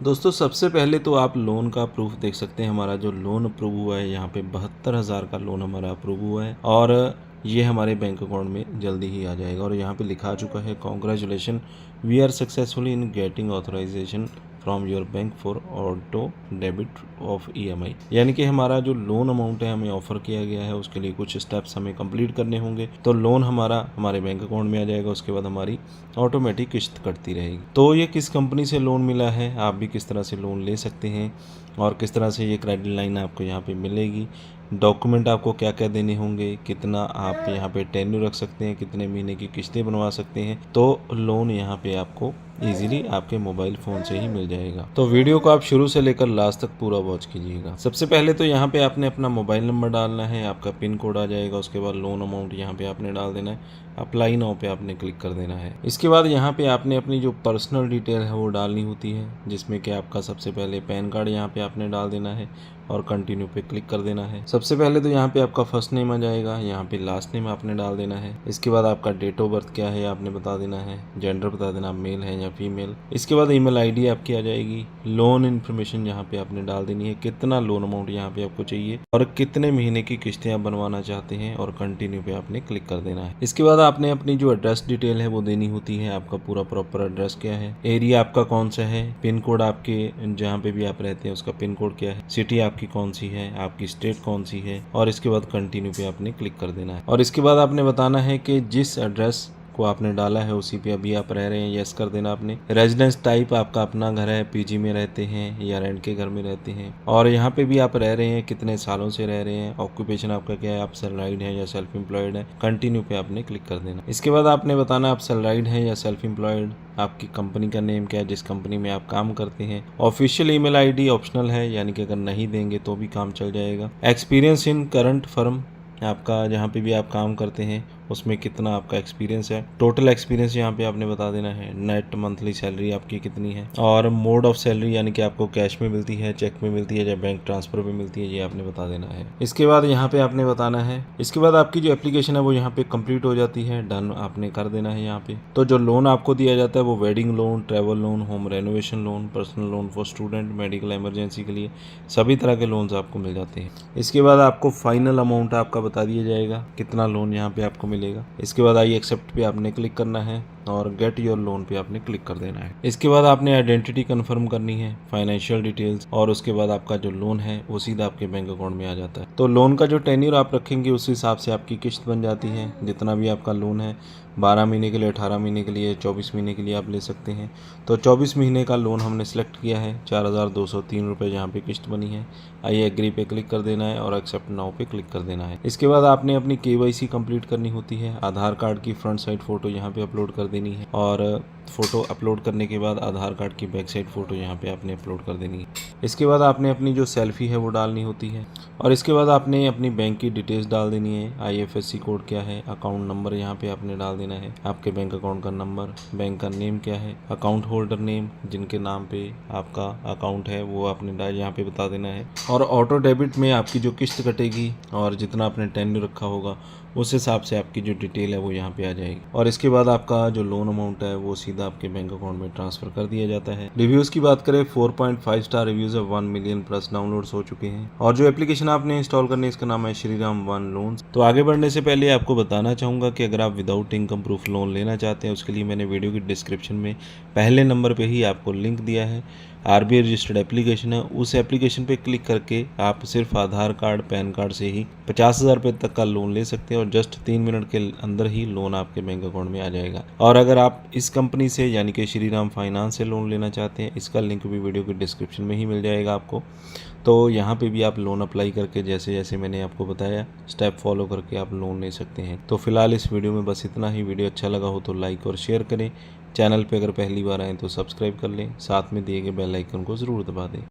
दोस्तों सबसे पहले तो आप लोन का प्रूफ देख सकते हैं। हमारा जो लोन अप्रूव हुआ है यहाँ पे 72,000 का लोन हमारा अप्रूव हुआ है और ये हमारे बैंक अकाउंट में जल्दी ही आ जाएगा। और यहाँ पे लिखा आ चुका है congratulation, we are successfully in getting authorization from your bank for auto debit of EMI। यानी कि हमारा जो लोन अमाउंट है हमें ऑफर किया गया है, उसके लिए कुछ स्टेप्स हमें कंप्लीट करने होंगे तो लोन हमारा हमारे बैंक अकाउंट में आ जाएगा। उसके बाद हमारी ऑटोमेटिक किस्त कटती रहेगी। तो ये किस कंपनी से लोन मिला है, आप भी किस तरह से लोन ले सकते हैं और किस तरह से ये क्रेडिट लाइन आपको यहाँ पे मिलेगी, डॉक्यूमेंट आपको क्या क्या देने होंगे, कितना आप यहाँ पे टेन्यूर रख सकते हैं, कितने महीने की किस्तें बनवा सकते हैं, तो लोन यहाँ पे आपको इजीली आपके मोबाइल फ़ोन से ही मिल जाएगा। तो वीडियो को आप शुरू से लेकर लास्ट तक पूरा वॉच कीजिएगा। सबसे पहले तो यहाँ पे आपने अपना मोबाइल नंबर डालना है, आपका पिन कोड आ जाएगा। उसके बाद लोन अमाउंट यहाँ पे आपने डाल देना है, अप्लाई नाउ पे आपने क्लिक कर देना है। इसके बाद यहाँ पे आपने अपनी जो पर्सनल डिटेल है वो डालनी होती है, जिसमें कि आपका सबसे पहले पैन कार्ड यहाँ पे आपने डाल देना है और कंटिन्यू पे क्लिक कर देना है। सबसे पहले तो यहाँ पे आपका फर्स्ट नेम आ जाएगा, यहाँ पे लास्ट नेम आपने डाल देना है। इसके बाद आपका डेट ऑफ बर्थ क्या है आपने बता देना है, जेंडर बता देना मेल है या फीमेल। इसके बाद ईमेल आईडी आपकी आ जाएगी। लोन इन्फॉर्मेशन यहाँ पे आपने डाल देनी है, कितना लोन अमाउंट यहाँ पे आपको चाहिए और कितने महीने की किस्तें आप बनवाना चाहते हैं और कंटिन्यू पे आपने क्लिक कर देना है। इसके बाद आपने अपनी जो एड्रेस डिटेल है वो देनी होती है, आपका पूरा प्रॉपर एड्रेस क्या है, एरिया आपका कौन सा है, पिन कोड आपके जहाँ पे भी आप रहते हैं उसका पिन कोड क्या है, सिटी आपकी कौन सी है, आपकी स्टेट कौन सी है और इसके बाद कंटिन्यू पे आपने क्लिक कर देना है। और इसके बाद आपने बताना है कि जिस एड्रेस को आपने डाला है उसी पे अभी आप रह रहे हैं, यस कर देना आपने। रेजिडेंस टाइप आपका अपना घर है, पीजी में रहते हैं या रेंट के घर में रहते हैं और यहाँ पे भी आप रह रहे हैं, कितने सालों से रह रहे हैं, ऑक्यूपेशन आपका क्या है, आप सैलराइड है या सेल्फ एम्प्लॉयड है, कंटिन्यू पे आपने क्लिक कर देना। इसके बाद आपने बताना आप सैलराइड है या सेल्फ एम्प्लॉयड, आपकी कंपनी का नेम क्या है, जिस कंपनी में आप काम करते हैं। ऑफिशियल ईमेल आईडी ऑप्शनल है, यानी कि अगर नहीं देंगे तो भी काम चल जाएगा। एक्सपीरियंस इन करंट फर्म, आपका जहाँ पे भी आप काम करते हैं उसमें कितना आपका एक्सपीरियंस है। टोटल एक्सपीरियंस यहाँ पे आपने बता देना है। नेट मंथली सैलरी आपकी कितनी है और मोड ऑफ सैलरी यानी कि आपको कैश में मिलती है, चेक में मिलती है या बैंक ट्रांसफर में मिलती है, ये आपने बता देना है। इसके बाद यहाँ पे आपने बताना है, इसके बाद आपकी जो एप्लीकेशन है वो यहाँ पे कंप्लीट हो जाती है, डन आपने कर देना है यहाँ पे। तो जो लोन आपको दिया जाता है वो wedding loan, travel loan, home renovation loan, personal loan for student, medical emergency के लिए सभी तरह के लोन्स आपको मिल जाते हैं। इसके बाद आपको फाइनल अमाउंट आपका बता दिया जाएगा कितना लोन यहाँ पे आपको मिलेगा। इसके बाद आई एक्सेप्ट पे आपने क्लिक करना है और गेट योर लोन पे आपने क्लिक कर देना है। इसके बाद आपने आइडेंटिटी कंफर्म करनी है, फाइनेंशियल डिटेल्स, और उसके बाद आपका जो लोन है वो सीधा आपके बैंक अकाउंट में आ जाता है। तो लोन का जो टेन्यूर आप रखेंगे उस हिसाब से आपकी किस्त बन जाती है। जितना भी आपका लोन है 12 महीने के लिए, 18 महीने के लिए, 24 महीने के लिए आप ले सकते हैं। तो 24 महीने का लोन हमने सेलेक्ट किया है, 4,203 रुपये जहाँ पे किस्त बनी है। आई एग्री पे क्लिक कर देना है और एक्सेप्ट नाउ पे क्लिक कर देना है। इसके बाद आपने अपनी KYC कंप्लीट करनी होती है। आधार कार्ड की फ्रंट साइड फ़ोटो यहाँ पे अपलोड कर देनी है और फ़ोटो अपलोड करने के बाद आधार कार्ड की बैक साइड फ़ोटो यहाँ पे आपने अपलोड कर देनी है। इसके बाद आपने अपनी जो सेल्फी है वो डालनी होती है और इसके बाद आपने अपनी बैंक की डिटेल्स डाल देनी है। IFSC कोड क्या है, अकाउंट नंबर यहाँ पे आपने डाल देना है, आपके बैंक अकाउंट का नंबर, बैंक का नेम क्या है, अकाउंट होल्डर नेम, जिनके नाम पे आपका अकाउंट है वो आपने यहाँ पे बता देना है। और ऑटो डेबिट में आपकी जो किस्त कटेगी और जितना आपने टेन्यूर रखा होगा उस हिसाब से आपकी जो डिटेल है वो यहाँ पे आ जाएगी। और इसके बाद आपका जो लोन अमाउंट है वो सीधा आपके बैंक अकाउंट में ट्रांसफर कर दिया जाता है। रिव्यूज़ की बात करें 4.5 स्टार रिव्यूज़ है, 1 मिलियन प्लस डाउनलोड्स हो चुके हैं। और जो एप्लीकेशन आपने इंस्टॉल करनी है इसका नाम है श्रीराम वन लोन्स। तो आगे बढ़ने से पहले आपको बताना चाहूँगा कि अगर आप विदाउट इनकम प्रूफ लोन लेना चाहते हैं उसके लिए मैंने वीडियो की डिस्क्रिप्शन में पहले नंबर पर ही आपको लिंक दिया है। RBI रजिस्टर्ड एप्लीकेशन है, उस एप्लीकेशन पे क्लिक करके आप सिर्फ आधार कार्ड, पैन कार्ड से ही 50,000 रुपये तक का लोन ले सकते हैं और जस्ट 3 मिनट के अंदर ही लोन आपके बैंक अकाउंट में आ जाएगा। और अगर आप इस कंपनी से यानी कि श्रीराम फाइनेंस से लोन लेना चाहते हैं, इसका लिंक भी वीडियो के डिस्क्रिप्शन में ही मिल जाएगा आपको। तो यहाँ पे भी आप लोन अप्लाई करके जैसे जैसे मैंने आपको बताया स्टेप फॉलो करके आप लोन ले सकते हैं। तो फिलहाल इस वीडियो में बस इतना ही। वीडियो अच्छा लगा हो तो लाइक और शेयर करें। चैनल पे अगर पहली बार आएँ तो सब्सक्राइब कर लें, साथ में दिए गए बेल आइकन को ज़रूर दबा दें।